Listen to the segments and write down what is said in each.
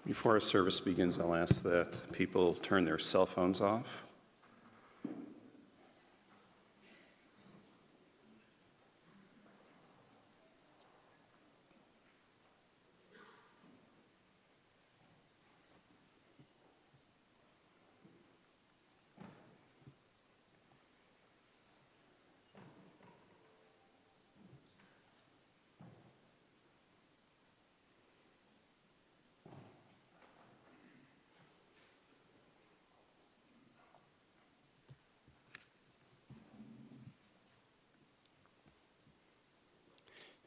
Before our service begins, I'll ask that people turn their cell phones off.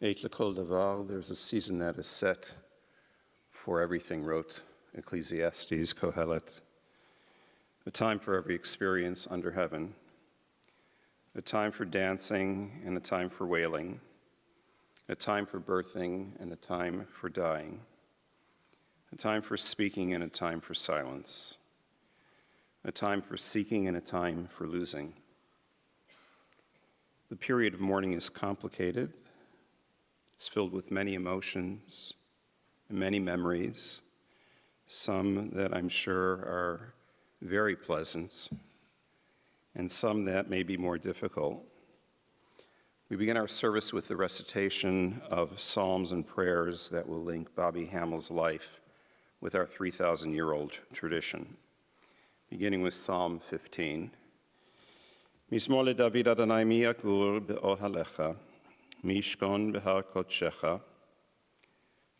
Eit l'kol davar, there's a season that is set for everything, wrote Ecclesiastes, Kohelet. A time for every experience under heaven. A time for dancing and a time for wailing. A time for birthing and a time for dying. A time for speaking and a time for silence. A time for seeking and a time for losing. The period of mourning is complicated. It's filled with many emotions and many memories, some that I'm sure are very pleasant, and some that may be more difficult. We begin our service with the recitation of psalms and prayers that will link Bobby Hamill's life with our 3,000-year-old tradition, beginning with Psalm 15. Mizmor leDavid Adonai mi yagur be'ohalecha, Mishkon behar kodshecha,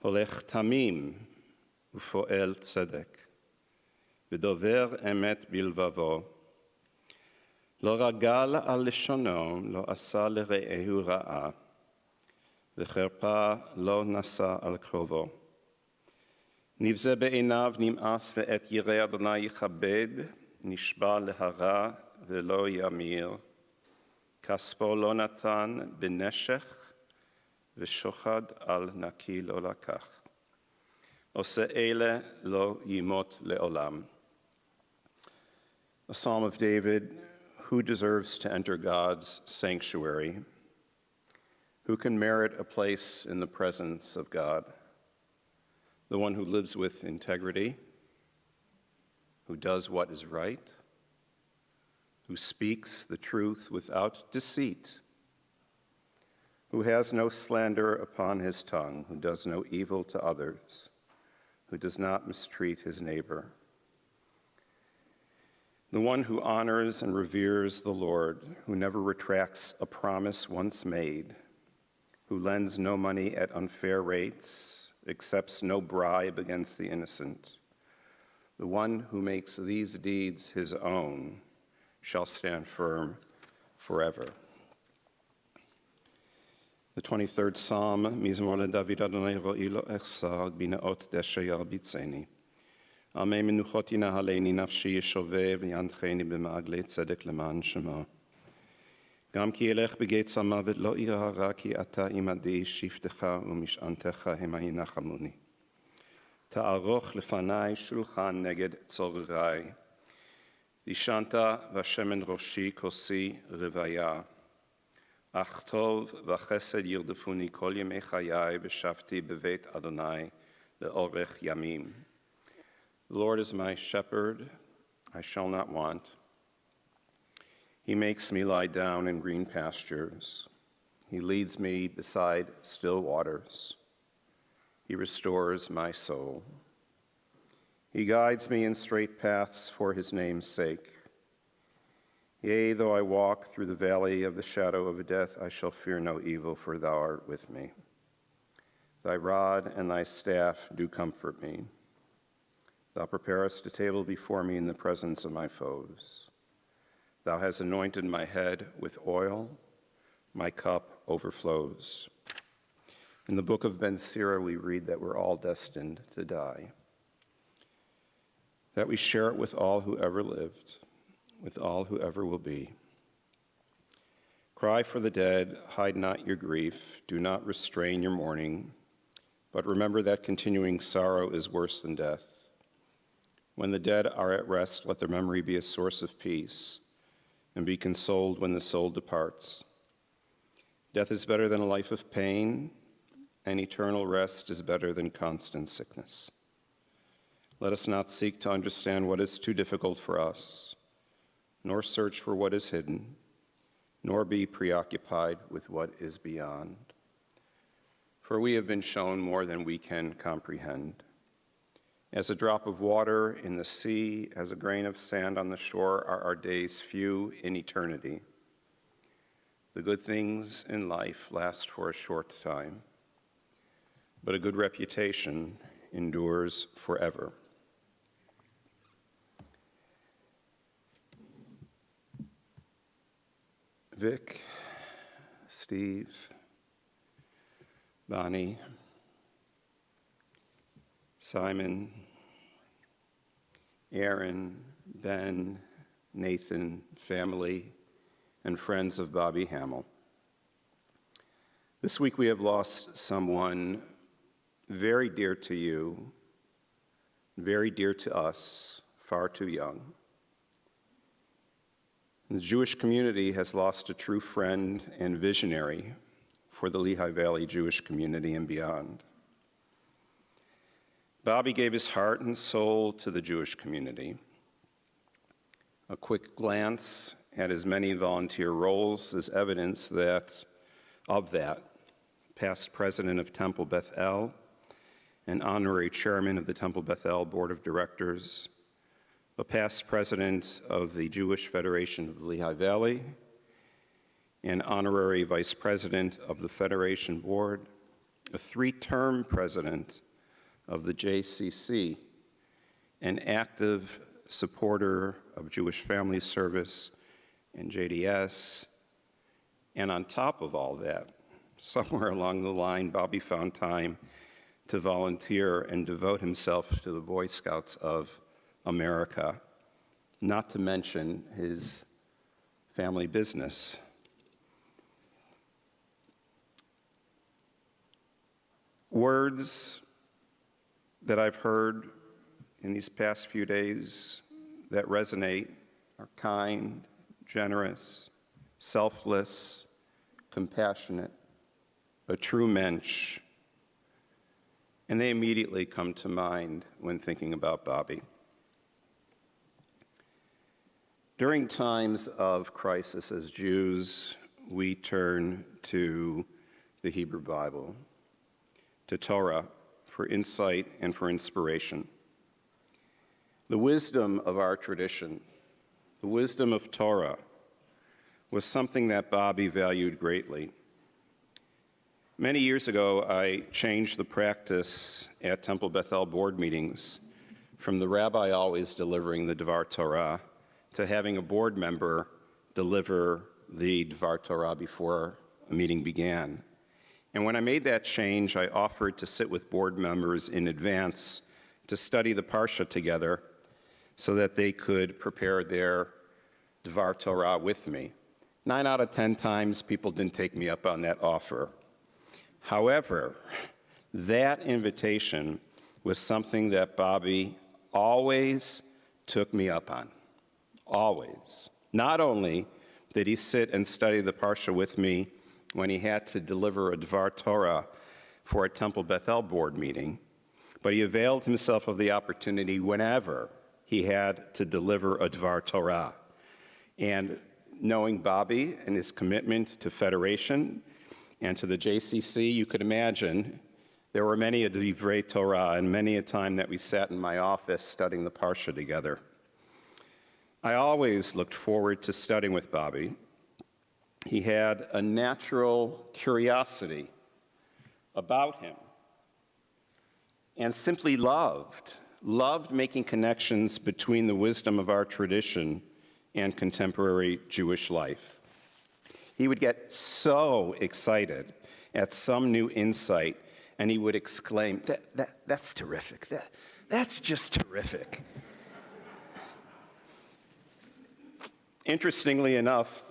holech tamim ufoel tzedek, v'dover emet bilvavo, lo ragal al lishono, lo asa lere'ehu ra'a, v'cherpa lo nasa al krovo. Nivze be'einav nim'as ve'et yirei Adonai yichabed, nishba lehara ve'lo yamir, Kaspo lo natan b'neshech v'shochad al naki lo lakach. Ose ele lo yimot le'olam. A psalm of David, who deserves to enter God's sanctuary? Who can merit a place in the presence of God? The one who lives with integrity, who does what is right, who speaks the truth without deceit, who has no slander upon his tongue, who does no evil to others, who does not mistreat his neighbor. The one who honors and reveres the Lord, who never retracts a promise once made, who lends no money at unfair rates, accepts no bribe against the innocent, the one who makes these deeds his own, shall stand firm forever. The 23rd Psalm, Mizmor leDavid Adonai ro'i lo echsar b'neot deshe yarbitzeni. Amei menuchot yinahaleni nafshi yeshoveh v'yancheni b'ma'aglei tzedek leman shema. Gam ki elech b'getz hamavet lo irahara ki ata imadi shiftecha u'mish'antecha hema yinachamuni. Ta'aroch lefanai shulchan neged tzorirai. Dishanta v'shemen roshi kosi revaya. Ach tov v'chesed yirdefuni kol yemei chayai v'shavti b'veit Adonai le'orech yamim. The Lord is my shepherd, I shall not want. He makes me lie down in green pastures. He leads me beside still waters. He restores my soul. He guides me in straight paths for his name's sake. Yea, though I walk through the valley of the shadow of death, I shall fear no evil, for thou art with me. Thy rod and thy staff do comfort me. Thou preparest a table before me in the presence of my foes. Thou hast anointed my head with oil, my cup overflows. In the book of Ben Sira, we read that we're all destined to die, that we share it with all who ever lived, with all who ever will be. Cry for the dead, hide not your grief, do not restrain your mourning, but remember that continuing sorrow is worse than death. When the dead are at rest, let their memory be a source of peace, and be consoled when the soul departs. Death is better than a life of pain, and eternal rest is better than constant sickness. Let us not seek to understand what is too difficult for us, nor search for what is hidden, nor be preoccupied with what is beyond. For we have been shown more than we can comprehend. As a drop of water in the sea, as a grain of sand on the shore, are our days few in eternity. The good things in life last for a short time, but a good reputation endures forever. Vic, Steve, Bonnie, Simon, Aaron, Ben, Nathan, family, and friends of Bobby Hamill. This week we have lost someone very dear to you, very dear to us, far too young. The Jewish community has lost a true friend and visionary for the Lehigh Valley Jewish community and beyond. Bobby gave his heart and soul to the Jewish community. A quick glance at his many volunteer roles is evidence of that. Past president of Temple Beth El, an honorary chairman of the Temple Beth El Board of Directors, a past president of the Jewish Federation of the Lehigh Valley, an honorary vice president of the Federation Board, a three-term president of the JCC, an active supporter of Jewish Family Service and JDS, and on top of all that, somewhere along the line, Bobby found time to volunteer and devote himself to the Boy Scouts of America, not to mention his family business. Words that I've heard in these past few days that resonate are kind, generous, selfless, compassionate, a true mensch, and they immediately come to mind when thinking about Bobby. During times of crisis as Jews, we turn to the Hebrew Bible, to Torah, for insight and for inspiration. The wisdom of our tradition, the wisdom of Torah, was something that Bobby valued greatly. Many years ago, I changed the practice at Temple Beth El board meetings from the rabbi always delivering the Dvar Torah to having a board member deliver the Dvar Torah before a meeting began. And when I made that change, I offered to sit with board members in advance to study the Parsha together so that they could prepare their Dvar Torah with me. 9 out of 10 times, people didn't take me up on that offer. However, that invitation was something that Bobby always took me up on, always. Not only did he sit and study the Parsha with me when he had to deliver a Dvar Torah for a Temple Beth El board meeting, but he availed himself of the opportunity whenever he had to deliver a Dvar Torah. And knowing Bobby and his commitment to Federation and to the JCC, you could imagine there were many a Divrei Torah and many a time that we sat in my office studying the Parsha together. I always looked forward to studying with Bobby. He had a natural curiosity about him and simply loved making connections between the wisdom of our tradition and contemporary Jewish life. He would get so excited at some new insight, and he would exclaim, that's terrific, that's just terrific. Interestingly enough,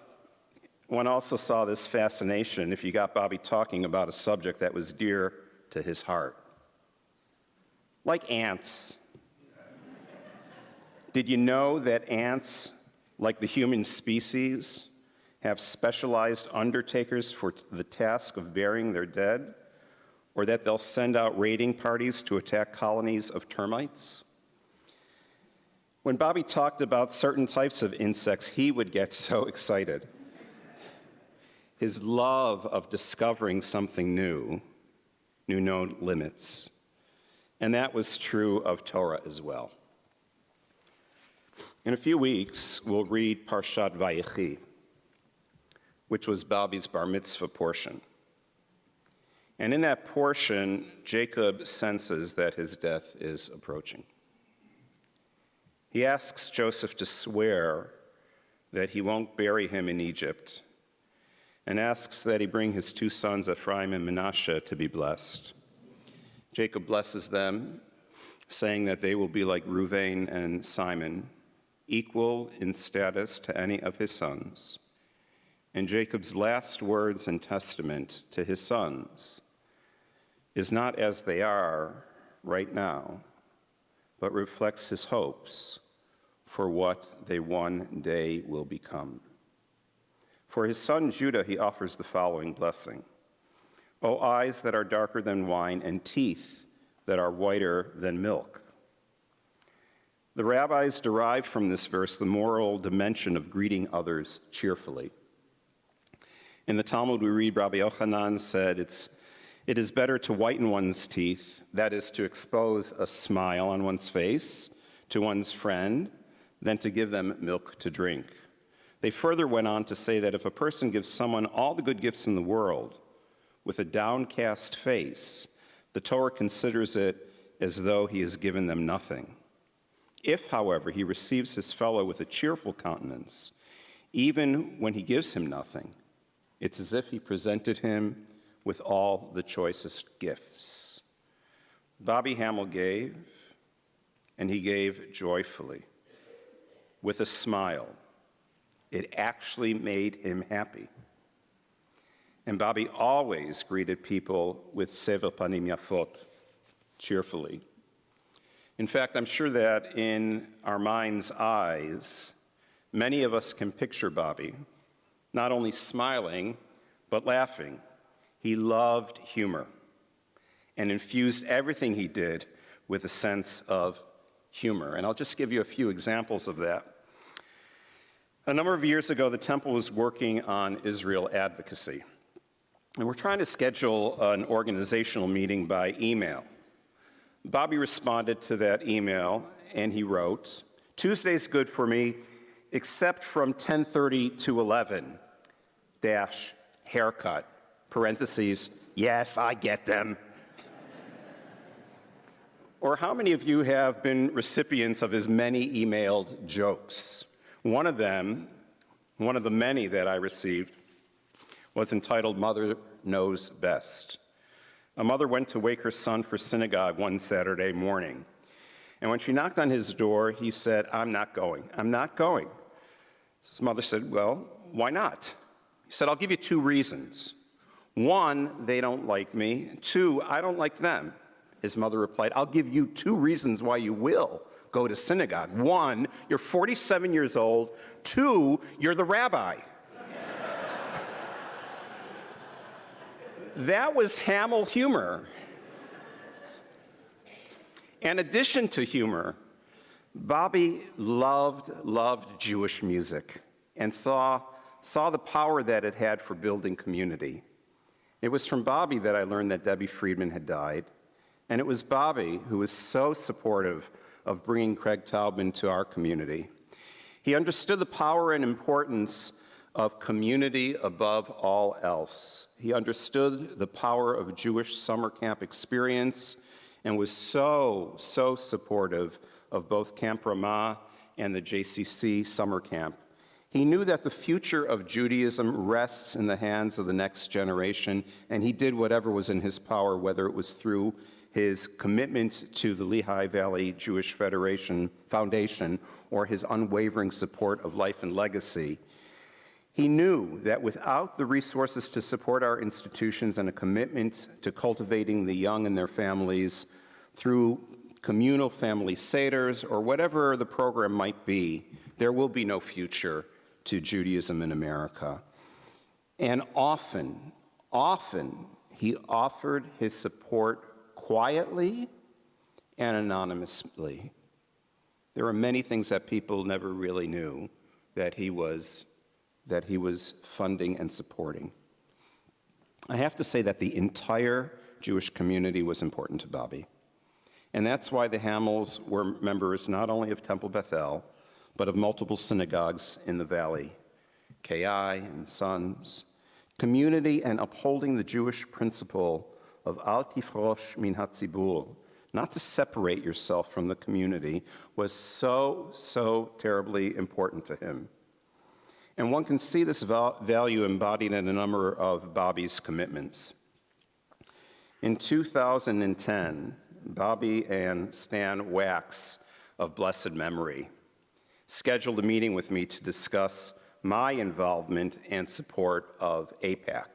one also saw this fascination if you got Bobby talking about a subject that was dear to his heart. Like ants. Did you know that ants, like the human species, have specialized undertakers for the task of burying their dead, or that they'll send out raiding parties to attack colonies of termites? When Bobby talked about certain types of insects, he would get so excited. His love of discovering something new knew no limits. And that was true of Torah as well. In a few weeks, we'll read Parshat Vayechi, which was Bobby's bar mitzvah portion. And in that portion, Jacob senses that his death is approaching. He asks Joseph to swear that he won't bury him in Egypt, and asks that he bring his two sons, Ephraim and Manasseh, to be blessed. Jacob blesses them, saying that they will be like Reuven and Simon, equal in status to any of his sons. And Jacob's last words and testament to his sons is not as they are right now, but reflects his hopes for what they one day will become. For his son Judah, he offers the following blessing. O eyes that are darker than wine, and teeth that are whiter than milk. The rabbis derive from this verse the moral dimension of greeting others cheerfully. In the Talmud, we read Rabbi Yochanan said, it is better to whiten one's teeth, that is, to expose a smile on one's face to one's friend, than to give them milk to drink. They further went on to say that if a person gives someone all the good gifts in the world with a downcast face, the Torah considers it as though he has given them nothing. If, however, he receives his fellow with a cheerful countenance, even when he gives him nothing, it's as if he presented him with all the choicest gifts. Bobby Hamill gave, and he gave joyfully, with a smile. It actually made him happy. And Bobby always greeted people with seva panim yafot, cheerfully. In fact, I'm sure that in our mind's eyes, many of us can picture Bobby not only smiling, but laughing. He loved humor and infused everything he did with a sense of humor. And I'll just give you a few examples of that. A number of years ago, the temple was working on Israel advocacy. And we're trying to schedule an organizational meeting by email. Bobby responded to that email, and he wrote, Tuesday's good for me, except from 10:30 to 11, haircut, parentheses, yes, I get them. Or how many of you have been recipients of his many emailed jokes? One of the many that I received was entitled, Mother Knows Best. A mother went to wake her son for synagogue one Saturday morning. And when she knocked on his door, he said, I'm not going. So his mother said, well, why not? He said, I'll give you two reasons. One, they don't like me. Two, I don't like them. His mother replied, I'll give you two reasons why you will go to synagogue. One, you're 47 years old. Two, you're the rabbi. That was Hamill humor. In addition to humor, Bobby loved Jewish music and saw the power that it had for building community. It was from Bobby that I learned that Debbie Friedman had died, and it was Bobby who was so supportive of bringing Craig Taubman to our community. He understood the power and importance of community above all else. He understood the power of Jewish summer camp experience and was so supportive of both Camp Ramah and the JCC summer camp. He knew that the future of Judaism rests in the hands of the next generation, and he did whatever was in his power, whether it was through his commitment to the Lehigh Valley Jewish Foundation or his unwavering support of Life and Legacy. He knew that without the resources to support our institutions and a commitment to cultivating the young and their families through communal family seders or whatever the program might be, there will be no future to Judaism in America. And often, he offered his support quietly and anonymously. There are many things that people never really knew that he was funding and supporting. I have to say that the entire Jewish community was important to Bobby. And that's why the Hamels were members not only of Temple Bethel, but of multiple synagogues in the valley, Kai and Sons. Community and upholding the Jewish principle of al tifrosh min hatzibur, not to separate yourself from the community, was so terribly important to him. And one can see this value embodied in a number of Bobby's commitments. In 2010, Bobby and Stan Wax, of blessed memory, scheduled a meeting with me to discuss my involvement and support of AIPAC.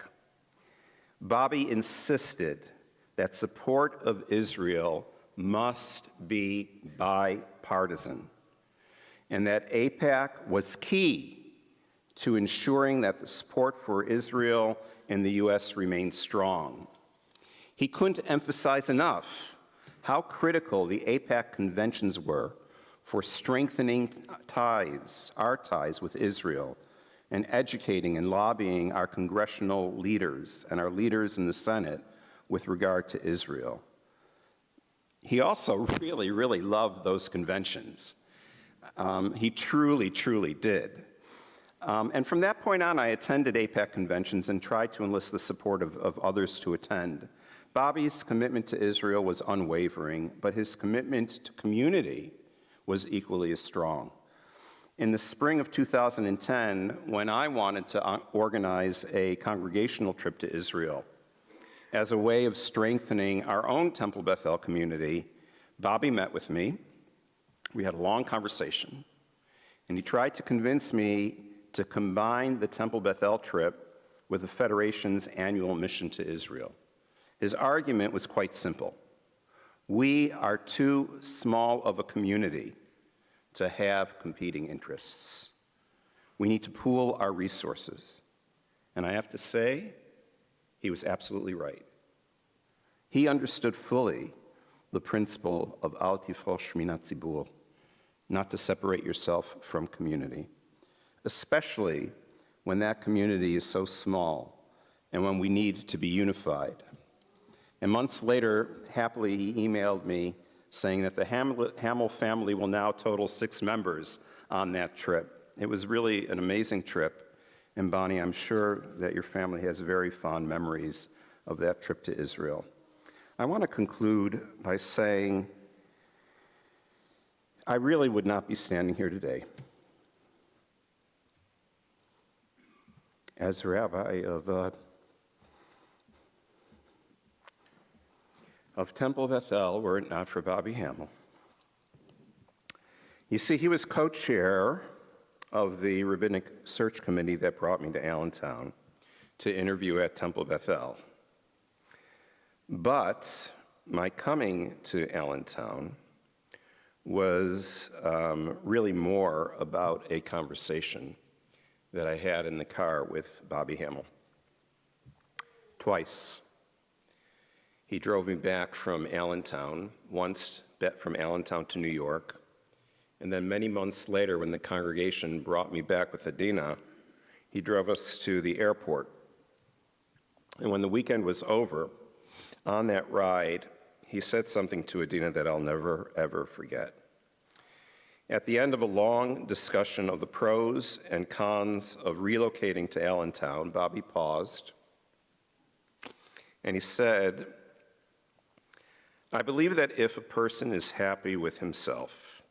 Bobby insisted that support of Israel must be bipartisan, and that AIPAC was key to ensuring that the support for Israel in the U.S. remained strong. He couldn't emphasize enough how critical the AIPAC conventions were for strengthening our ties with Israel, and educating and lobbying our congressional leaders and our leaders in the Senate with regard to Israel. He also really loved those conventions. He truly did. And from that point on, I attended AIPAC conventions and tried to enlist the support of others to attend. Bobby's commitment to Israel was unwavering, but his commitment to community was equally as strong. In the spring of 2010, when I wanted to organize a congregational trip to Israel as a way of strengthening our own Temple Bethel community, Bobby met with me. We had a long conversation, and he tried to convince me to combine the Temple Bethel trip with the Federation's annual mission to Israel. His argument was quite simple. We are too small of a community to have competing interests. We need to pool our resources. And I have to say, he was absolutely right. He understood fully the principle of al tifrosh min hatzibur, not to separate yourself from community, especially when that community is so small and when we need to be unified. And months later, happily, he emailed me saying that the Hamel family will now total 6 members on that trip. It was really an amazing trip. And Bonnie, I'm sure that your family has very fond memories of that trip to Israel. I want to conclude by saying I really would not be standing here today as rabbi of Temple Bethel were it not for Bobby Hamel. You see, he was co-chair of the rabbinic search committee that brought me to Allentown to interview at Temple Bethel. But my coming to Allentown was really more about a conversation that I had in the car with Bobby Hamel. Twice. He drove me back from Allentown, once from Allentown to New York, and then many months later when the congregation brought me back with Adina, he drove us to the airport. And when the weekend was over, on that ride, he said something to Adina that I'll never, ever forget. At the end of a long discussion of the pros and cons of relocating to Allentown, Bobby paused, and he said, I believe that if a person is happy with himself,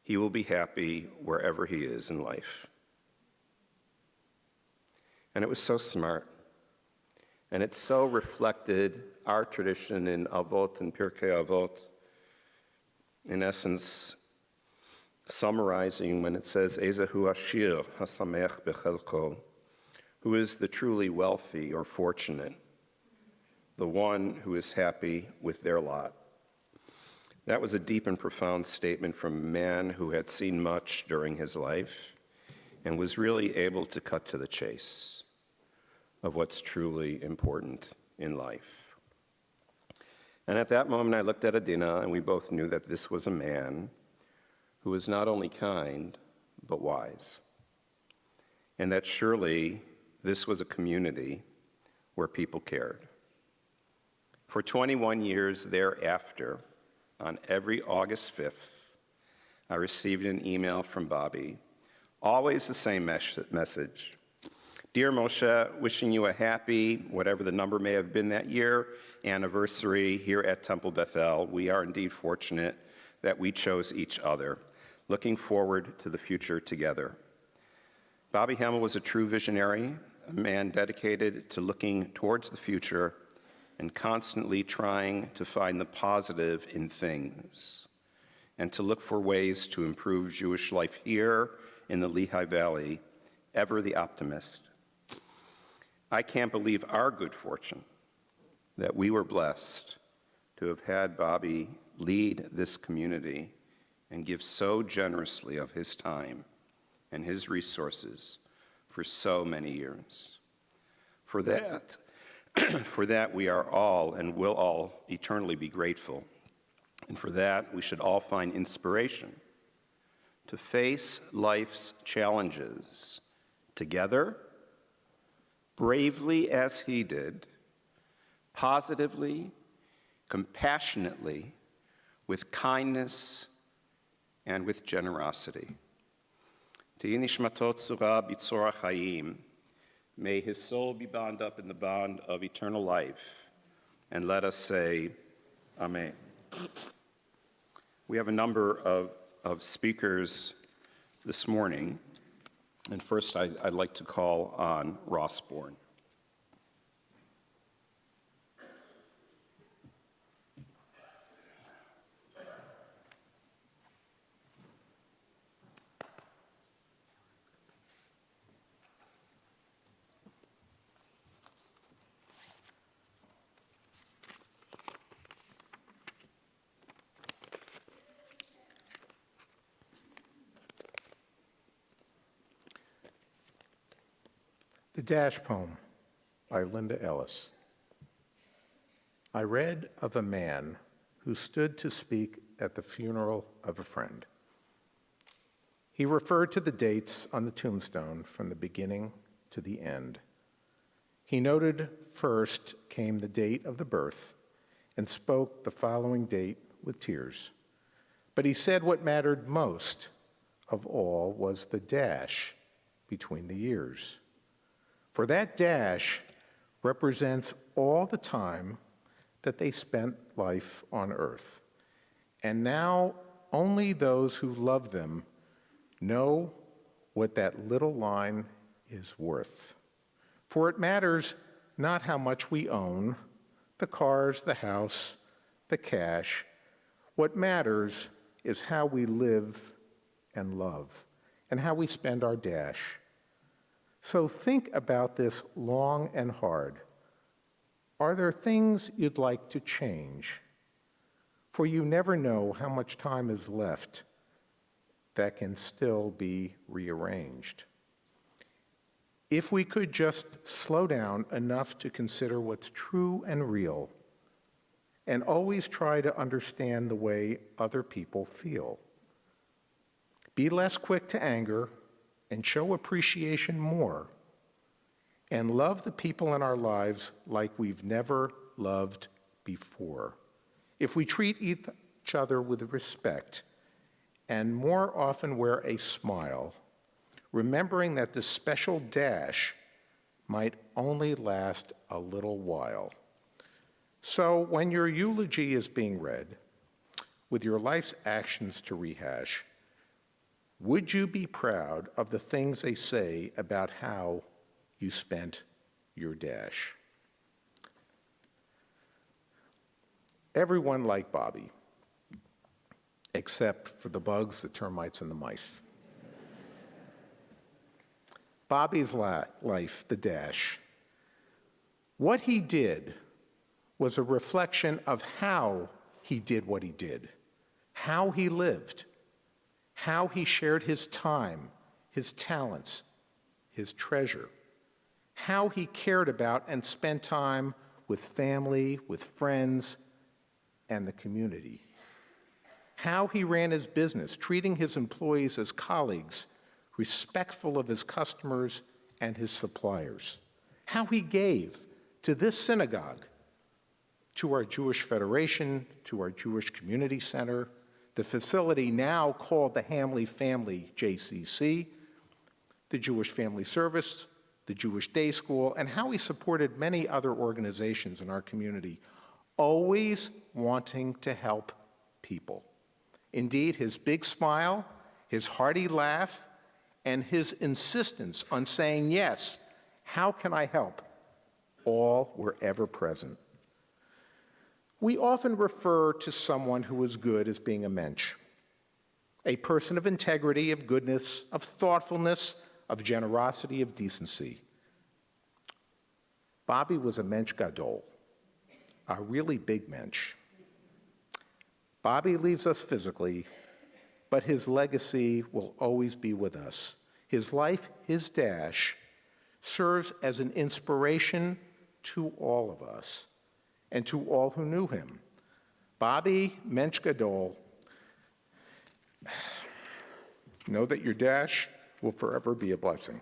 he will be happy wherever he is in life. And it was so smart. And it so reflected our tradition in Avot and Pirkei Avot, in essence, summarizing when it says, Ezehu Ashir Hasamech Bechelko, who is the truly wealthy or fortunate, the one who is happy with their lot. That was a deep and profound statement from a man who had seen much during his life and was really able to cut to the chase of what's truly important in life. And at that moment, I looked at Adina, and we both knew that this was a man who was not only kind, but wise. And that surely this was a community where people cared. For 21 years thereafter, on every August 5th, I received an email from Bobby, always the same message. Dear Moshe, wishing you a happy, whatever the number may have been that year, anniversary here at Temple Bethel. We are indeed fortunate that we chose each other. Looking forward to the future together. Bobby Hamill was a true visionary, a man dedicated to looking towards the future and constantly trying to find the positive in things and to look for ways to improve Jewish life here in the Lehigh Valley, ever the optimist. I can't believe our good fortune that we were blessed to have had Bobby lead this community and give so generously of his time and his resources for so many years. For that we are all and will all eternally be grateful. And for that we should all find inspiration to face life's challenges together, bravely as he did, positively, compassionately, with kindness and with generosity. Tehi nishmato tzura b'tzora chayim. May his soul be bound up in the bond of eternal life. And let us say, Amen. We have a number of speakers this morning. And first, I'd like to call on Ross Bourne. The Dash Poem by Linda Ellis. I read of a man who stood to speak at the funeral of a friend. He referred to the dates on the tombstone from the beginning to the end. He noted first came the date of the birth and spoke the following date with tears. But he said what mattered most of all was the dash between the years. For that dash represents all the time that they spent life on earth. And now only those who love them know what that little line is worth. For it matters not how much we own, the cars, the house, the cash. What matters is how we live and love, and how we spend our dash. So think about this long and hard. Are there things you'd like to change? For you never know how much time is left that can still be rearranged. If we could just slow down enough to consider what's true and real, and always try to understand the way other people feel. Be less quick to anger and show appreciation more, and love the people in our lives like we've never loved before. If we treat each other with respect and more often wear a smile, remembering that the special dash might only last a little while. So when your eulogy is being read, with your life's actions to rehash, would you be proud of the things they say about how you spent your dash? Everyone liked Bobby, except for the bugs, the termites, and the mice. Bobby's life, the dash. What he did was a reflection of how he did what he did, how he lived, how he shared his time, his talents, his treasure, how he cared about and spent time with family, with friends, and the community, how he ran his business, treating his employees as colleagues, respectful of his customers and his suppliers, how he gave to this synagogue, to our Jewish Federation, to our Jewish Community Center, the facility now called the Hamley Family JCC, the Jewish Family Service, the Jewish Day School, and how he supported many other organizations in our community, always wanting to help people. Indeed, his big smile, his hearty laugh, and his insistence on saying, yes, how can I help, all were ever present. We often refer to someone who is good as being a mensch, a person of integrity, of goodness, of thoughtfulness, of generosity, of decency. Bobby was a mensch gadol, a really big mensch. Bobby leaves us physically, but his legacy will always be with us. His life, his dash, serves as an inspiration to all of us and to all who knew him. Bobby Mensch Gadol, know that your dash will forever be a blessing.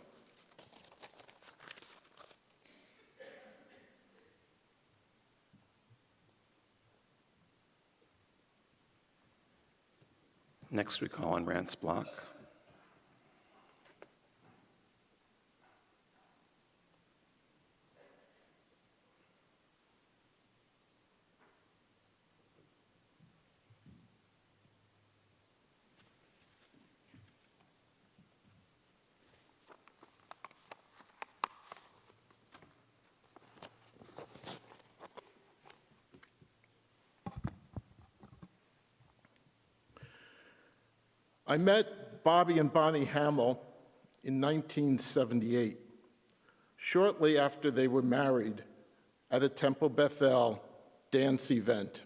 Next, we call on Rance Block. I met Bobby and Bonnie Hamill in 1978, shortly after they were married at a Temple Beth-El dance event.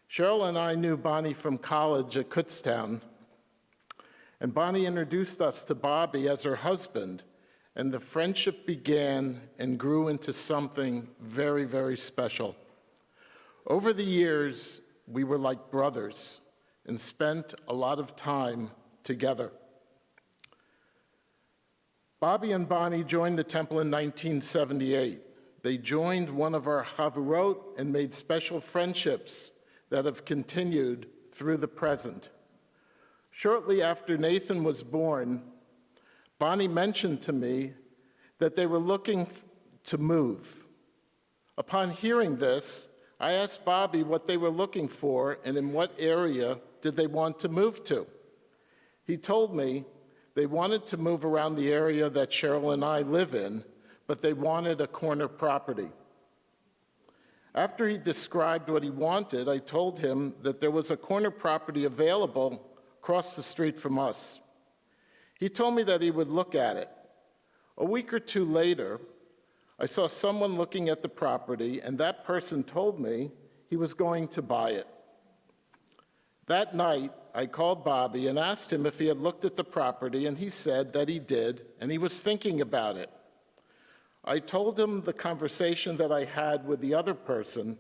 Cheryl and I knew Bonnie from college at Kutztown, and Bonnie introduced us to Bobby as her husband, and the friendship began and grew into something very, very special. Over the years, we were like brothers and spent a lot of time together. Bobby and Bonnie joined the temple in 1978. They joined one of our chavurot and made special friendships that have continued through the present. Shortly after Nathan was born, Bonnie mentioned to me that they were looking to move. Upon hearing this, I asked Bobby what they were looking for and in what area did they want to move to. He told me they wanted to move around the area that Cheryl and I live in, but they wanted a corner property. After he described what he wanted, I told him that there was a corner property available across the street from us. He told me that he would look at it. A week or two later, I saw someone looking at the property, and that person told me he was going to buy it. That night, I called Bobby and asked him if he had looked at the property, and he said that he did, and he was thinking about it. I told him the conversation that I had with the other person,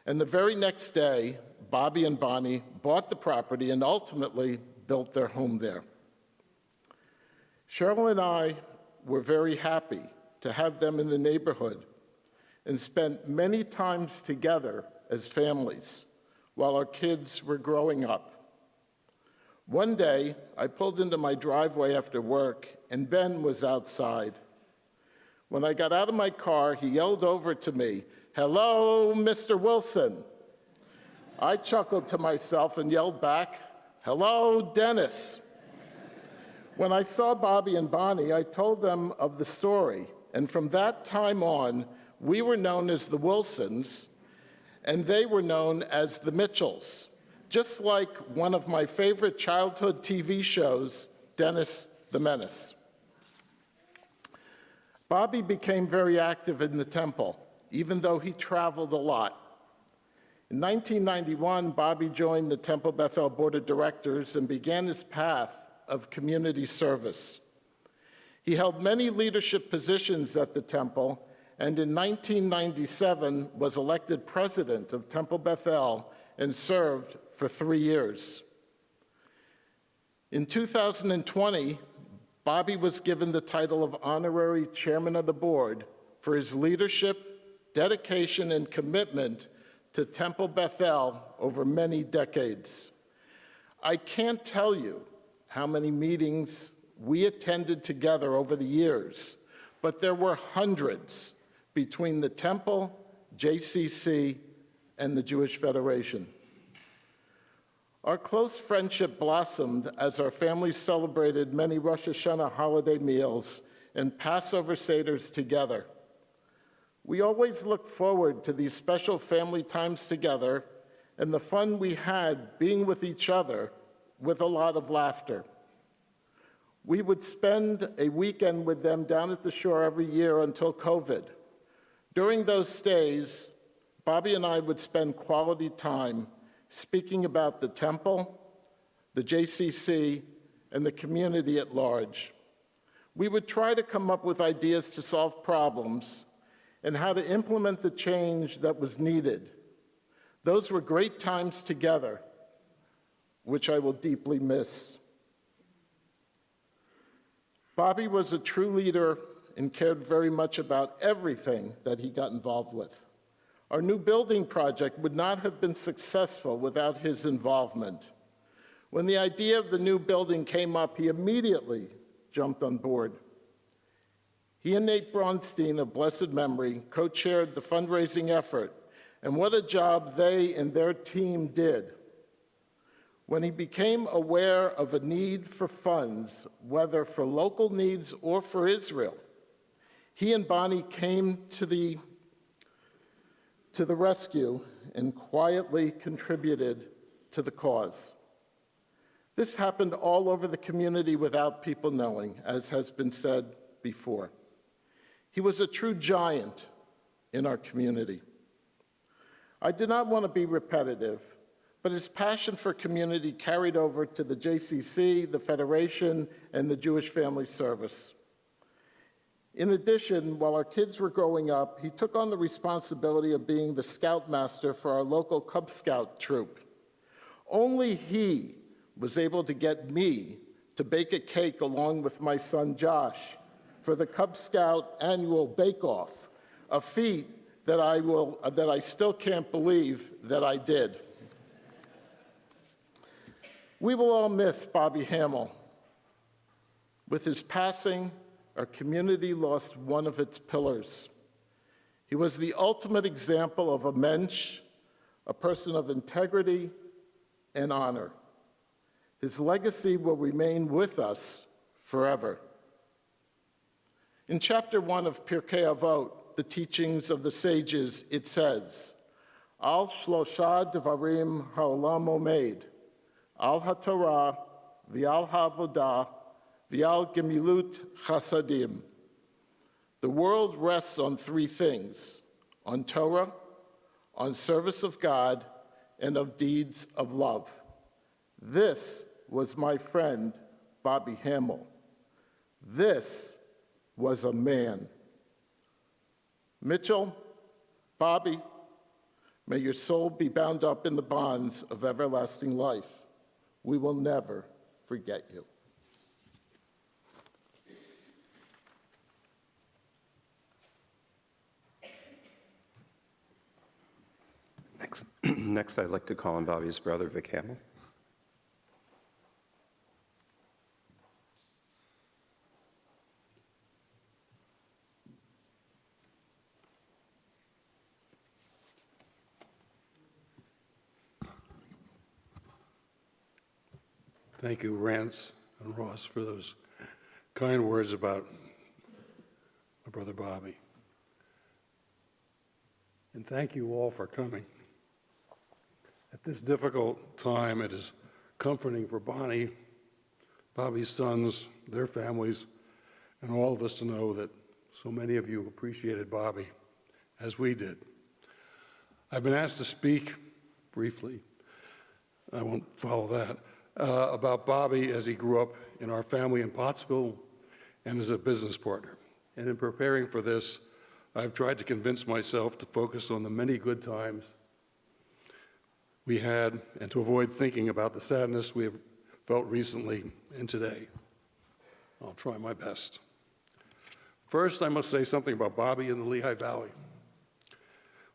and the very next day, Bobby and Bonnie bought the property and ultimately built their home there. Cheryl and I were very happy to have them in the neighborhood and spent many times together as families while our kids were growing up. One day, I pulled into my driveway after work, and Ben was outside. When I got out of my car, he yelled over to me, "Hello, Mr. Wilson." I chuckled to myself and yelled back, "Hello, Dennis." When I saw Bobby and Bonnie, I told them of the story, and from that time on, we were known as the Wilsons, and they were known as the Mitchells, just like one of my favorite childhood TV shows, Dennis the Menace. Bobby became very active in the temple, even though he traveled a lot. In 1991, Bobby joined the Temple Beth-El Board of Directors and began his path of community service. He held many leadership positions at the temple, and in 1997 was elected president of Temple Beth-El and served for 3 years. In 2020, Bobby was given the title of Honorary Chairman of the Board for his leadership, dedication, and commitment to Temple Bethel over many decades. I can't tell you how many meetings we attended together over the years, but there were hundreds between the Temple, JCC, and the Jewish Federation. Our close friendship blossomed as our families celebrated many Rosh Hashanah holiday meals and Passover Seders together. We always looked forward to these special family times together and the fun we had being with each other with a lot of laughter. We would spend a weekend with them down at the shore every year until COVID. During those stays, Bobby and I would spend quality time speaking about the temple, the JCC, and the community at large. We would try to come up with ideas to solve problems and how to implement the change that was needed. Those were great times together, which I will deeply miss. Bobby was a true leader and cared very much about everything that he got involved with. Our new building project would not have been successful without his involvement. When the idea of the new building came up, he immediately jumped on board. He and Nate Braunstein of blessed memory co-chaired the fundraising effort, and what a job they and their team did. When he became aware of a need for funds, whether for local needs or for Israel, he and Bonnie came to the rescue and quietly contributed to the cause. This happened all over the community without people knowing, as has been said before. He was a true giant in our community. I did not want to be repetitive, but his passion for community carried over to the JCC, the Federation, and the Jewish Family Service. In addition, while our kids were growing up, he took on the responsibility of being the scoutmaster for our local Cub Scout troop. Only he was able to get me to bake a cake along with my son Josh for the Cub Scout annual bake-off, a feat that I still can't believe that I did. We will all miss Bobby Hamill. With his passing, our community lost one of its pillars. He was the ultimate example of a mensch, a person of integrity and honor. His legacy will remain with us forever. In chapter 1 of Pirkei Avot, the teachings of the sages, it says, Al shlosha devarim ha'olam omed, al haTorah, v'al ha'avodah, v'al gemilut chasadim. The world rests on 3 things, on Torah, on service of God, and of deeds of love. This was my friend, Bobby Hamill. This was a man. Mitchell, Bobby, may your soul be bound up in the bonds of everlasting life. We will never forget you. Next, I'd like to call on Bobby's brother, Vic Hamill. Thank you, Rance and Ross, for those kind words about my brother Bobby. And thank you all for coming. At this difficult time, it is comforting for Bonnie, Bobby's sons, their families, and all of us to know that so many of you appreciated Bobby, as we did. I've been asked to speak briefly, I won't follow that, about Bobby as he grew up in our family in Pottsville and as a business partner. And in preparing for this, I've tried to convince myself to focus on the many good times we had and to avoid thinking about the sadness we have felt recently and today. I'll try my best. First, I must say something about Bobby in the Lehigh Valley.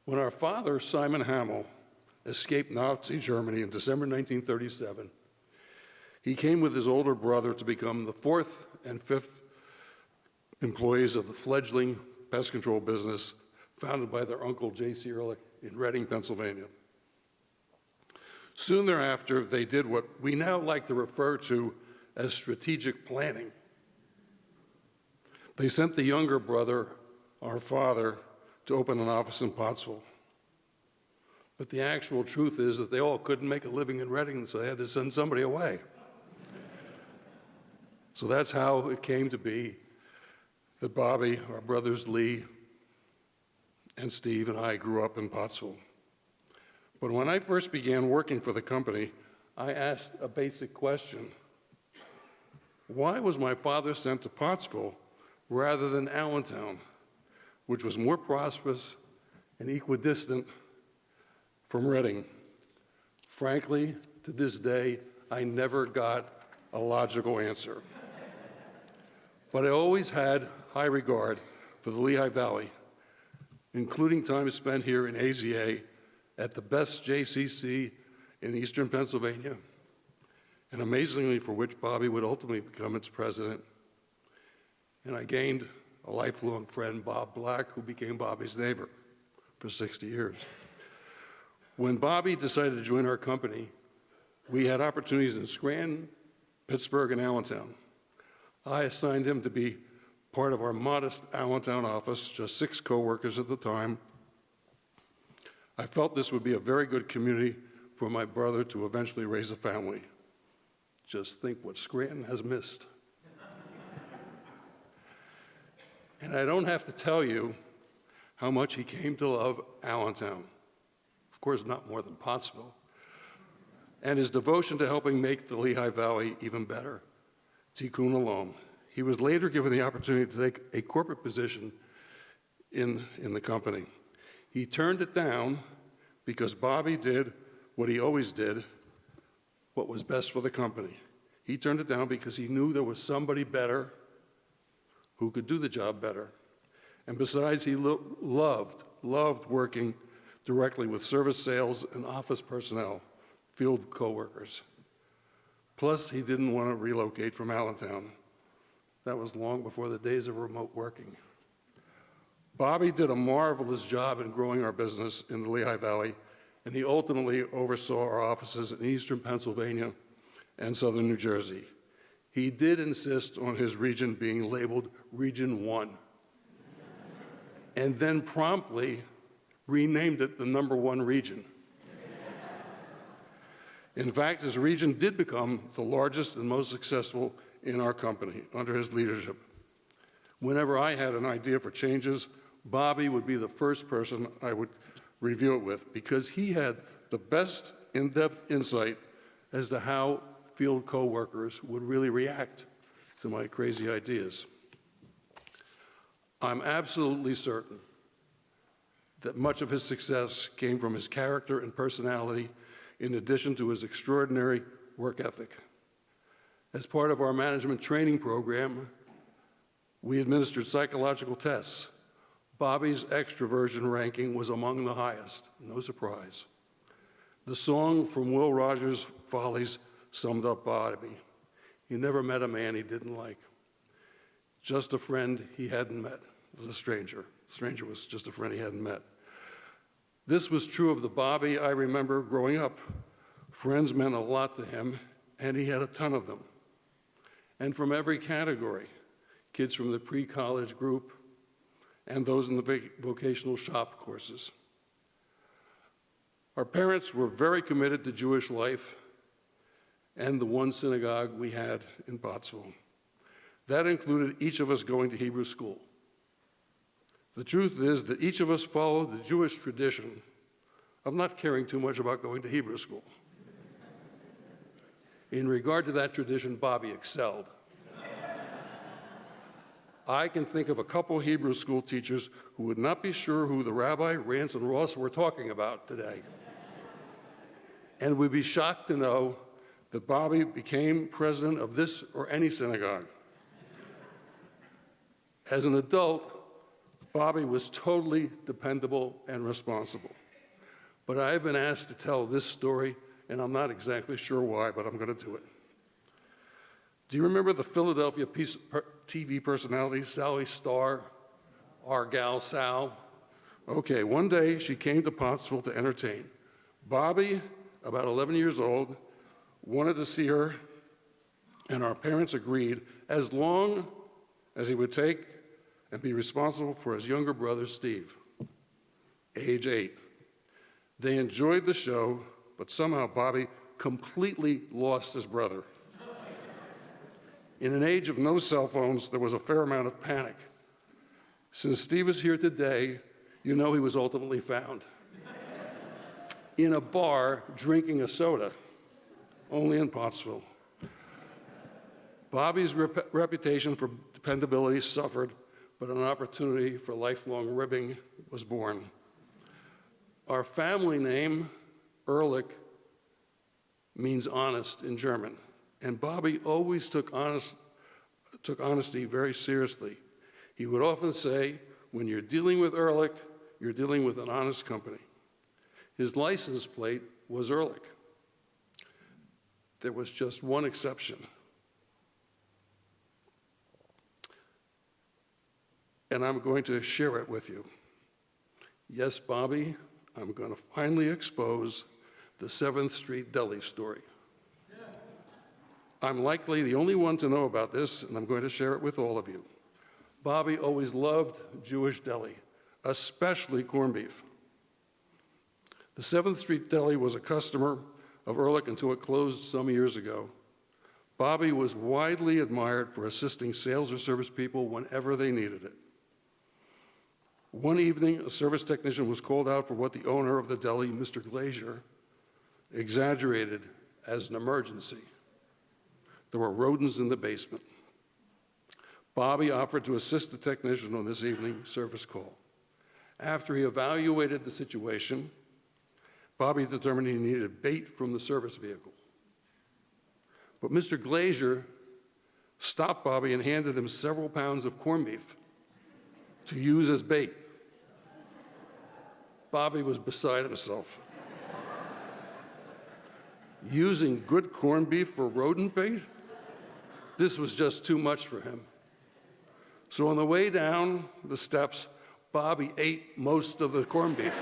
When our father, Simon Hamel, escaped Nazi Germany in December 1937, he came with his older brother to become the fourth and fifth employees of the fledgling pest control business founded by their uncle, J.C. Ehrlich, in Reading, Pennsylvania. Soon thereafter, they did what we now like to refer to as strategic planning. They sent the younger brother, our father, to open an office in Pottsville. But the actual truth is that they all couldn't make a living in Reading, so they had to send somebody away. So that's how it came to be that Bobby, our brothers Lee and Steve, and I grew up in Pottsville. But when I first began working for the company, I asked a basic question. Why was my father sent to Pottsville rather than Allentown, which was more prosperous and equidistant from Reading? Frankly, to this day, I never got a logical answer. But I always had high regard for the Lehigh Valley, including time spent here in AZA at the best JCC in eastern Pennsylvania, and amazingly for which Bobby would ultimately become its president. And I gained a lifelong friend, Bob Black, who became Bobby's neighbor for 60 years. When Bobby decided to join our company, we had opportunities in Scranton, Pittsburgh, and Allentown. I assigned him to be part of our modest Allentown office, just 6 coworkers at the time. I felt this would be a very good community for my brother to eventually raise a family. Just think what Scranton has missed. And I don't have to tell you how much he came to love Allentown. Of course, not more than Pottsville. And his devotion to helping make the Lehigh Valley even better. Tikkun Olam. He was later given the opportunity to take a corporate position in the company. He turned it down because Bobby did what he always did, what was best for the company. He turned it down because he knew there was somebody better who could do the job better. And besides, he loved working directly with service sales and office personnel, field coworkers. Plus, he didn't want to relocate from Allentown. That was long before the days of remote working. Bobby did a marvelous job in growing our business in the Lehigh Valley, and he ultimately oversaw our offices in eastern Pennsylvania and southern New Jersey. He did insist on his region being labeled Region 1, and then promptly renamed it the #1 region. In fact, his region did become the largest and most successful in our company under his leadership. Whenever I had an idea for changes, Bobby would be the first person I would review it with because he had the best in-depth insight as to how field coworkers would really react to my crazy ideas. I'm absolutely certain that much of his success came from his character and personality in addition to his extraordinary work ethic. As part of our management training program, we administered psychological tests. Bobby's extroversion ranking was among the highest, no surprise. The song from Will Rogers' Follies summed up Bobby. He never met a man he didn't like. Just a friend he hadn't met. It was a stranger. Stranger was just a friend he hadn't met. This was true of the Bobby I remember growing up. Friends meant a lot to him, and he had a ton of them. And from every category, kids from the pre-college group and those in the vocational shop courses. Our parents were very committed to Jewish life and the one synagogue we had in Pottsville. That included each of us going to Hebrew school. The truth is that each of us followed the Jewish tradition of not caring too much about going to Hebrew school. In regard to that tradition, Bobby excelled. I can think of a couple Hebrew school teachers who would not be sure who the rabbi, Rance, and Ross were talking about today. and would be shocked to know that Bobby became president of this or any synagogue. As an adult, Bobby was totally dependable and responsible. But I have been asked to tell this story, and I'm not exactly sure why, but I'm going to do it. Do you remember the Philadelphia TV personality, Sally Starr, our gal Sal? Okay, one day she came to Pottsville to entertain. Bobby, about 11 years old, wanted to see her, and our parents agreed as long as he would take and be responsible for his younger brother, Steve, age 8. They enjoyed the show, but somehow Bobby completely lost his brother. In an age of no cell phones, there was a fair amount of panic. Since Steve is here today, you know he was ultimately found in a bar drinking a soda, only in Pottsville. Bobby's reputation for dependability suffered, but an opportunity for lifelong ribbing was born. Our family name, Ehrlich, means honest in German, and Bobby always took honesty very seriously. He would often say, when you're dealing with Ehrlich, you're dealing with an honest company. His license plate was Ehrlich. There was just one exception. And I'm going to share it with you. Yes, Bobby, I'm going to finally expose the 7th Street Deli story. I'm likely the only one to know about this, and I'm going to share it with all of you. Bobby always loved Jewish deli, especially corned beef. The 7th Street Deli was a customer of Ehrlich until it closed some years ago. Bobby was widely admired for assisting sales or service people whenever they needed it. One evening, a service technician was called out for what the owner of the deli, Mr. Glazier, exaggerated as an emergency. There were rodents in the basement. Bobby offered to assist the technician on this evening service call. After he evaluated the situation, Bobby determined he needed bait from the service vehicle. But Mr. Glazier stopped Bobby and handed him several pounds of corned beef to use as bait. Bobby was beside himself. Using good corned beef for rodent bait? This was just too much for him. So on the way down the steps, Bobby ate most of the corned beef.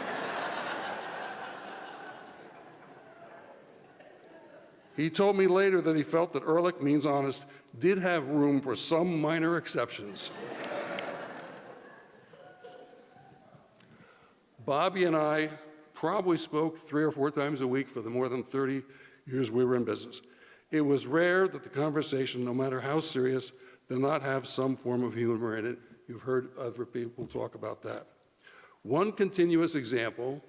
He told me later that he felt that Ehrlich means honest did have room for some minor exceptions. Bobby and I probably spoke 3 or 4 times a week for the more than 30 years we were in business. It was rare that the conversation, no matter how serious, did not have some form of humor in it. You've heard other people talk about that. One continuous example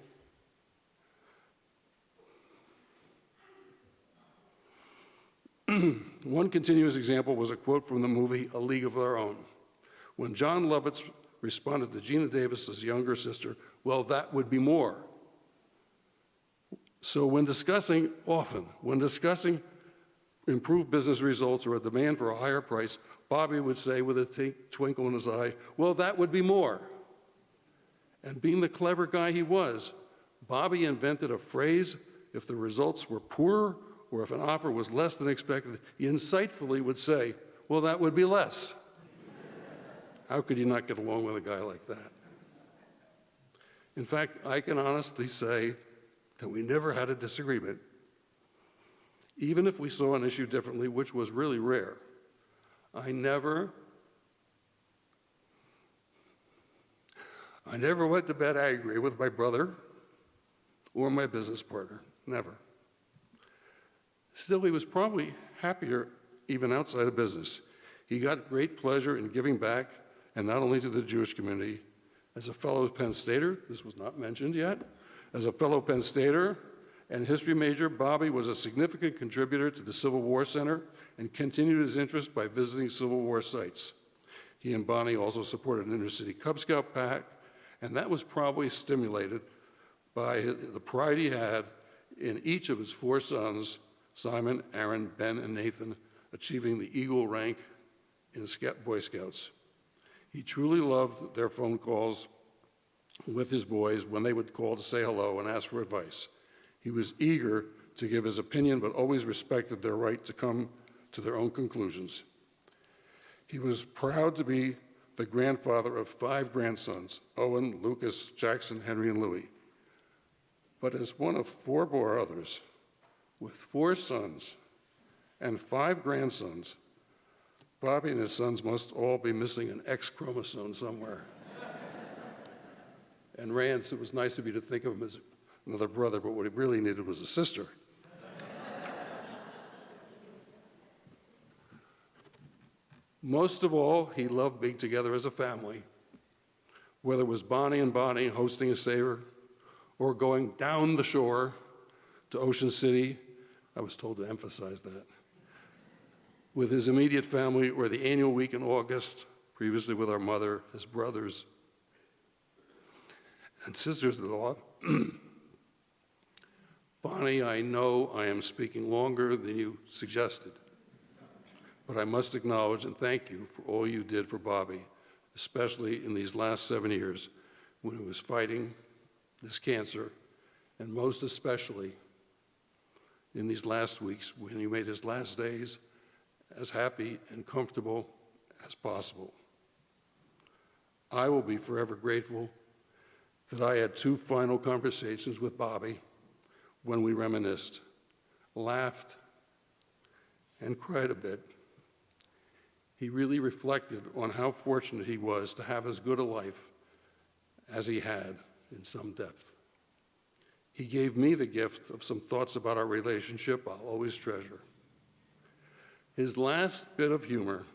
was a quote from the movie A League of Their Own, when John Lovitz responded to Gina Davis's younger sister, "Well, that would be more." So when discussing improved business results or a demand for a higher price, Bobby would say with a twinkle in his eye, "Well, that would be more." And being the clever guy he was, Bobby invented a phrase: if the results were poor or if an offer was less than expected, he insightfully would say, "Well, that would be less." How could you not get along with a guy like that? In fact, I can honestly say that we never had a disagreement, even if we saw an issue differently, which was really rare. I never went to bed angry with my brother or my business partner, never. Still, he was probably happier even outside of business. He got great pleasure in giving back, and not only to the Jewish community. As a fellow Penn Stater, this was not mentioned yet, as a fellow Penn Stater and history major, Bobby was a significant contributor to the Civil War Center and continued his interest by visiting Civil War sites. He and Bonnie also supported an inner-city Cub Scout pack, and that was probably stimulated by the pride he had in each of his 4 sons, Simon, Aaron, Ben, and Nathan, achieving the Eagle rank in Boy Scouts. He truly loved their phone calls with his boys when they would call to say hello and ask for advice. He was eager to give his opinion, but always respected their right to come to their own conclusions. He was proud to be the grandfather of 5 grandsons, Owen, Lucas, Jackson, Henry, and Louis. But as one of 4 brothers, with 4 sons and 5 grandsons, Bobby and his sons must all be missing an X chromosome somewhere. And Rance, it was nice of you to think of him as another brother, but what he really needed was a sister. Most of all, he loved being together as a family, whether it was Bonnie and Bonnie hosting a saver or going down the shore to Ocean City. I was told to emphasize that. With his immediate family, or the annual week in August, previously with our mother, his brothers, and sisters-in-law. Bonnie, I know I am speaking longer than you suggested, but I must acknowledge and thank you for all you did for Bobby, especially in these last 7 years when he was fighting this cancer, and most especially in these last weeks when you made his last days as happy and comfortable as possible. I will be forever grateful that I had 2 final conversations with Bobby when we reminisced, laughed, and cried a bit. He really reflected on how fortunate he was to have as good a life as he had in some depth. He gave me the gift of some thoughts about our relationship I'll always treasure. His last bit of humor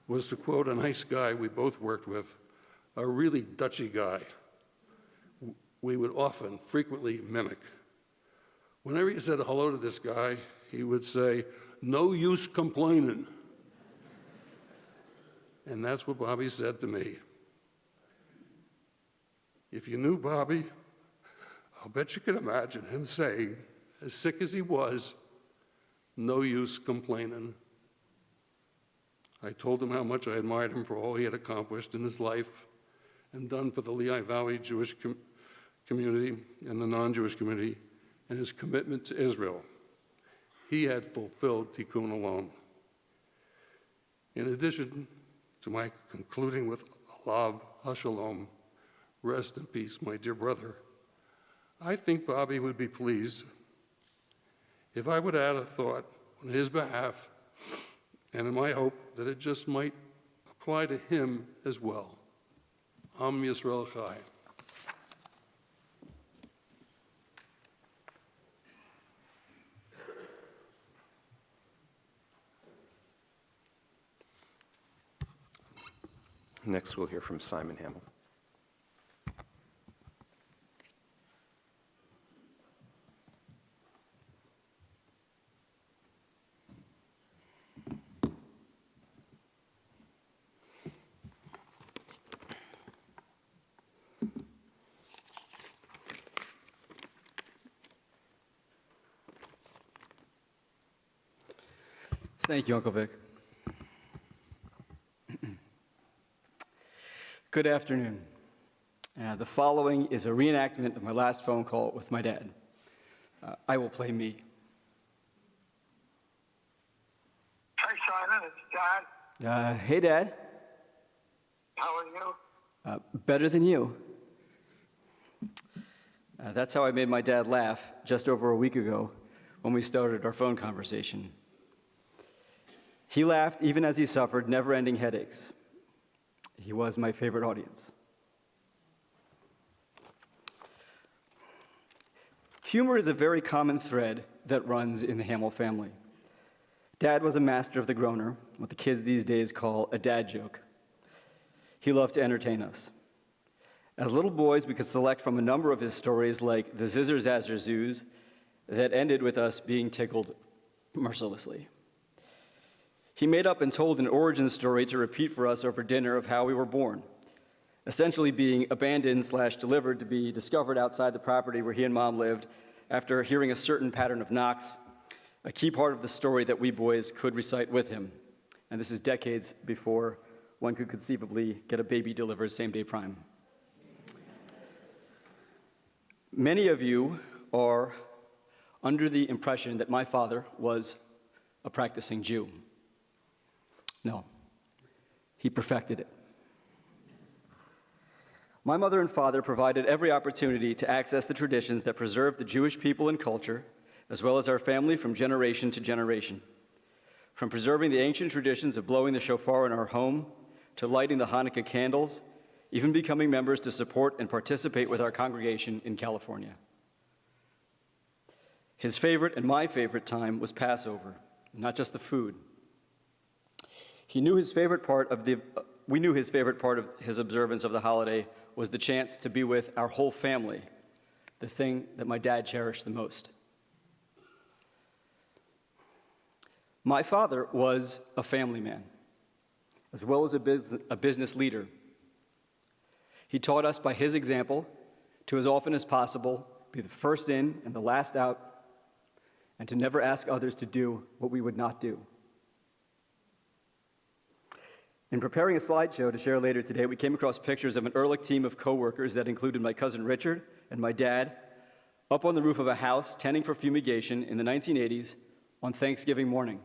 was to quote a nice guy we both worked with, a really Dutchy guy we would often, frequently mimic. Whenever he said hello to this guy, he would say, "No use complaining." And that's what Bobby said to me. If you knew Bobby, I'll bet you can imagine him saying, as sick as he was, "No use complaining." I told him how much I admired him for all he had accomplished in his life and done for the Lehigh Valley Jewish community and the non-Jewish community, and his commitment to Israel. He had fulfilled Tikkun Olam. In addition to my concluding with Alav HaShalom, rest in peace, my dear brother, I think Bobby would be pleased if I would add a thought on his behalf, and in my hope that it just might apply to him as well. Am Yisrael Chai. Next, we'll hear from Simon Hamill. Thank you, Uncle Vic. Good afternoon. The following is a reenactment of my last phone call with my dad. I will play me. Hi, Simon. It's Dad. Hey, Dad. How are you? Better than you. That's how I made my dad laugh just over a week ago when we started our phone conversation. He laughed even as he suffered never-ending headaches. He was my favorite audience. Humor is a very common thread that runs in the Hamill family. Dad was a master of the groaner, what the kids these days call a dad joke. He loved to entertain us. As little boys, we could select from a number of his stories, like the Zizzer Zazzer Zoos, that ended with us being tickled mercilessly. He made up and told an origin story to repeat for us over dinner of how we were born, essentially being abandoned/delivered to be discovered outside the property where he and Mom lived after hearing a certain pattern of knocks, a key part of the story that we boys could recite with him. And this is decades before one could conceivably get a baby delivered same-day prime. Many of you are under the impression that my father was a practicing Jew. No, he perfected it. My mother and father provided every opportunity to access the traditions that preserve the Jewish people and culture, as well as our family from generation to generation. From preserving the ancient traditions of blowing the shofar in our home, to lighting the Hanukkah candles, even becoming members to support and participate with our congregation in California. His favorite and my favorite time was Passover, not just the food. We knew his favorite part of his observance of the holiday was the chance to be with our whole family, the thing that my dad cherished the most. My father was a family man, as well as a business leader. He taught us by his example to, as often as possible, be the first in and the last out, and to never ask others to do what we would not do. In preparing a slideshow to share later today, we came across pictures of an Ehrlich team of coworkers that included my cousin Richard and my dad up on the roof of a house tending for fumigation in the 1980s on Thanksgiving morning.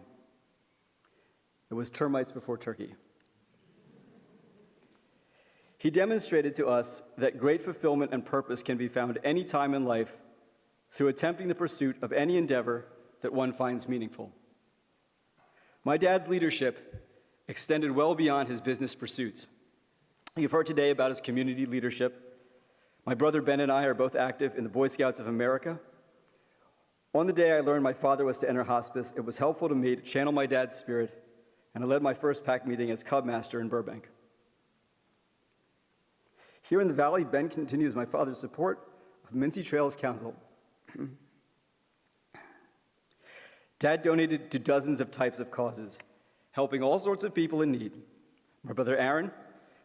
It was termites before turkey. He demonstrated to us that great fulfillment and purpose can be found any time in life through attempting the pursuit of any endeavor that one finds meaningful. My dad's leadership extended well beyond his business pursuits. You've heard today about his community leadership. My brother Ben and I are both active in the Boy Scouts of America. On the day I learned my father was to enter hospice, it was helpful to me to channel my dad's spirit, and I led my first PAC meeting as Cub Master in Burbank. Here in the Valley, Ben continues my father's support of Mincy Trails Council. Dad donated to dozens of types of causes, helping all sorts of people in need. My brother Aaron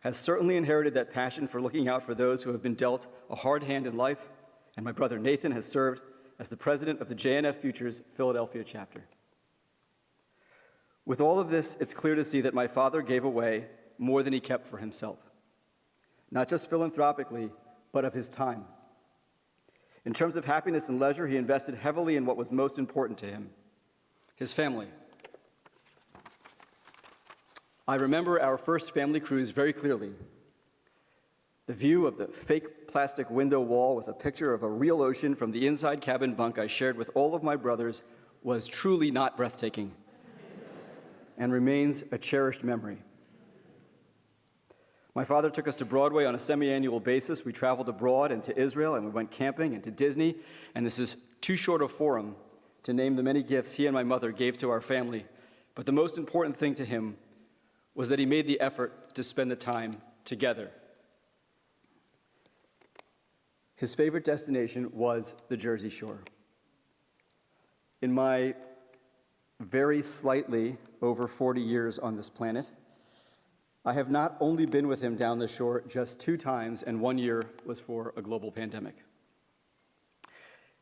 has certainly inherited that passion for looking out for those who have been dealt a hard hand in life, and my brother Nathan has served as the president of the JNF Futures Philadelphia chapter. With all of this, it's clear to see that my father gave away more than he kept for himself, not just philanthropically, but of his time. In terms of happiness and leisure, he invested heavily in what was most important to him, his family. I remember our first family cruise very clearly. The view of the fake plastic window wall with a picture of a real ocean from the inside cabin bunk I shared with all of my brothers was truly not breathtaking and remains a cherished memory. My father took us to Broadway on a semi-annual basis. We traveled abroad and to Israel, and we went camping and to Disney, and this is too short a forum to name the many gifts he and my mother gave to our family. But the most important thing to him was that he made the effort to spend the time together. His favorite destination was the Jersey Shore. In my very slightly over 40 years on this planet, I have not only been with him down the shore just 2 times, and 1 year was for a global pandemic.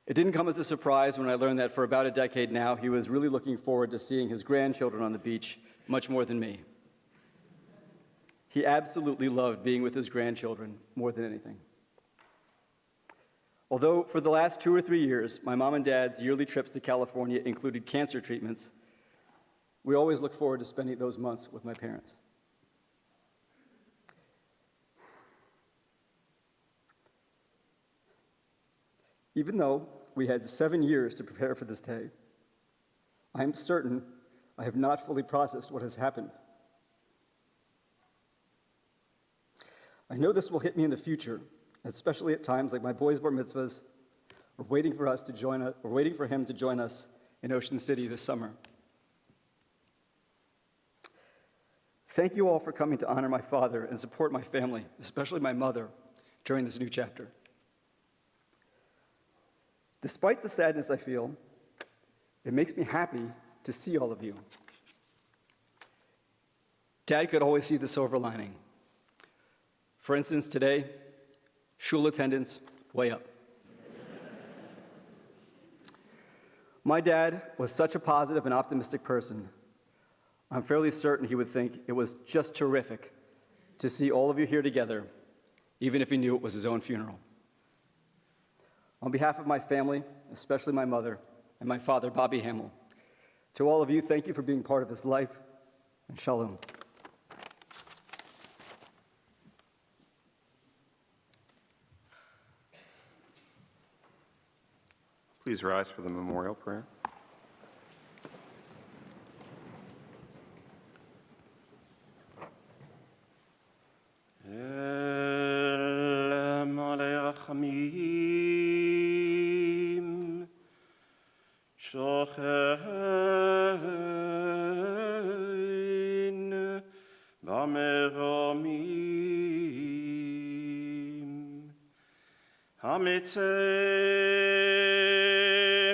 It didn't come as a surprise when I learned that for about a decade now, he was really looking forward to seeing his grandchildren on the beach much more than me. He absolutely loved being with his grandchildren more than anything. Although for the last 2 or 3 years, my mom and dad's yearly trips to California included cancer treatments, we always look forward to spending those months with my parents. Even though we had 7 years to prepare for this day, I am certain I have not fully processed what has happened. I know this will hit me in the future, especially at times like my boys' bar mitzvahs, or waiting for him to join us in Ocean City this summer. Thank you all for coming to honor my father and support my family, especially my mother, during this new chapter. Despite the sadness I feel, it makes me happy to see all of you. Dad could always see the silver lining. For instance, today, shul attendance way up. My dad was such a positive and optimistic person. I'm fairly certain he would think it was just terrific to see all of you here together, even if he knew it was his own funeral. On behalf of my family, especially my mother and my father, Bobby Hamill, to all of you, thank you for being part of his life, and shalom. Please rise for the memorial prayer. El Malei Rachamim, Shochein Bameromim, Hamitzeh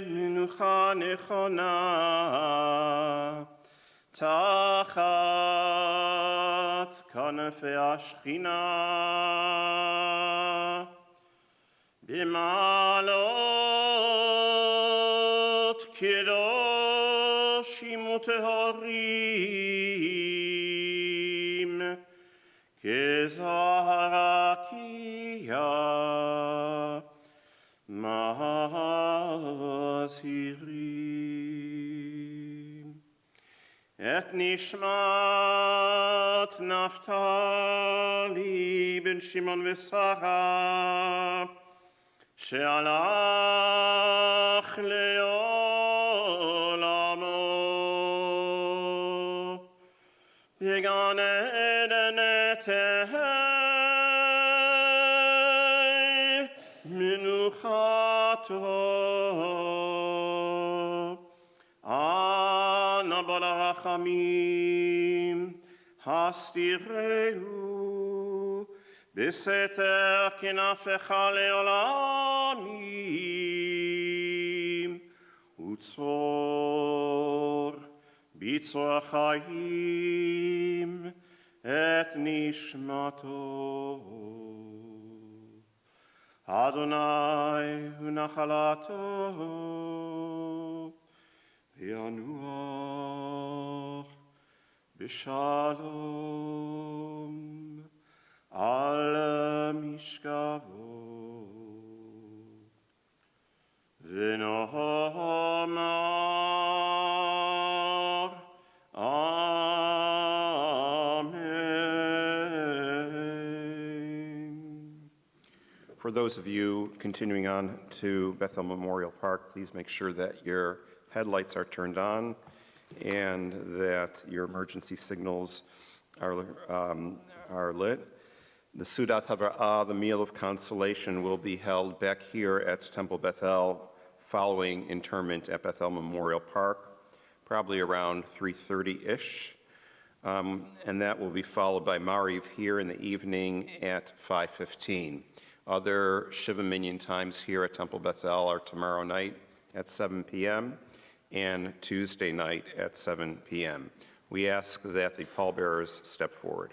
Menucha Nechona Tachat Kanefei Ashchina B'malot Kedoshim Utehorim Kezarakia Mazirim Et Nishmat Naftali ben Shimon v'Sara she'alach le'olamo v'gan Eden eteh menuchato Ana barachamim hastireu beseter kinafecha leolamim utzor bitzor chaim et nishmato Adonai unachalato Yanuach b'shalom al mishkavo v'nomar Amen. For those of you continuing on to Bethel Memorial Park, please make sure that your headlights are turned on and that your emergency signals are lit. The Sudat Havra'ah, the meal of consolation, will be held back here at Temple Bethel following interment at Bethel Memorial Park, probably around 3:30-ish. And that will be followed by Mariv here in the evening at 5:15. Other Shiva Minyan times here at Temple Bethel are tomorrow night at 7 p.m. and Tuesday night at 7 p.m. We ask that the pallbearers step forward.